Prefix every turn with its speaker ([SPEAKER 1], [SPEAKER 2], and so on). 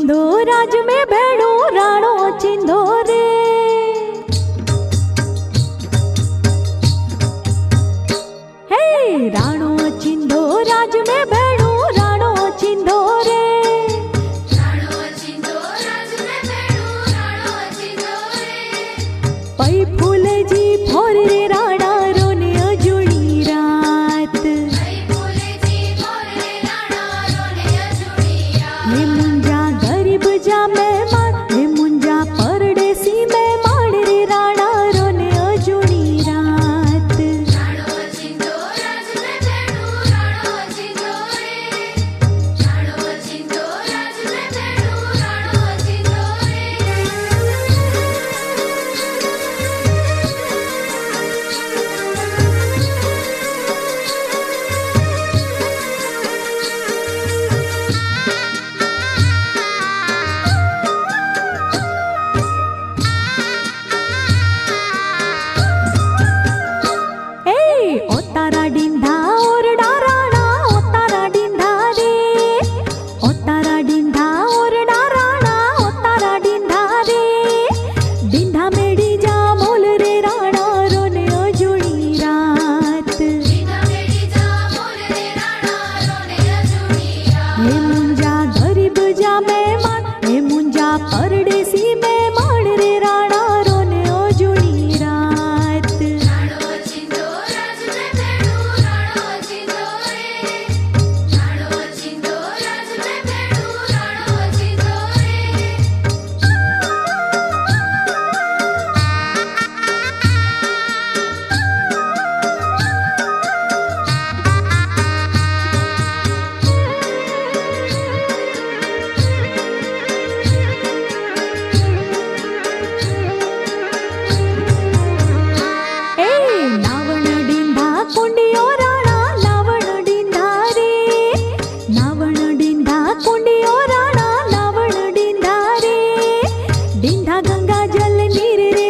[SPEAKER 1] चिंदो राज में भेड़ो राणो चिंदो रे। हे राणो चिंदो राज में भेड़ो राणो चिंदो रे।
[SPEAKER 2] राणो चिंदो राज में भेड़ो राणो चिंदो रे।
[SPEAKER 1] पई फूले जी फोर रे राणा रोने अजूनी रात।
[SPEAKER 2] पई फूले जी फोर रे राणा रोने अजूनी रात।
[SPEAKER 1] ये मुंजा गरीब जा मेहमान ये मुंजा परदेसी मेहमान रे राणा रोने अजूनी रात।
[SPEAKER 2] राणो चिंदो राज में भेड़ो राणो चिंदो रे। राणो चिंदो राज में भेड़ो राणो चिंदो
[SPEAKER 1] ए ओ तारा डिंधा ओरडा राणा ओ तारा डिंधा रे। ओ तारा डिंधा ओरडा राणा ओ तारा डिंधा रे। डिंधा मेडी जा मोल रे राणा रोने अजूनी रात।
[SPEAKER 2] बिना मेरी जा बोल रे राणा रोने अजूनी रात।
[SPEAKER 1] ये मुंजा गरीब जा मेहमान ये मुंजा परदेसी मेहमान रे राणा रोने अजूनी रात।
[SPEAKER 2] राणो चिंदो राज में भेड़ो राणो चिंदो रे। राणो चिंदो राज में भेड़ो राणो चिंदो रे।
[SPEAKER 1] ए नावण डिंधा कुंडियो राणा नावण डिंधा रे। नावण डिंधा कुंडियो राणा नावण डिंधा रे। डिंधा गंगा जल नीर रे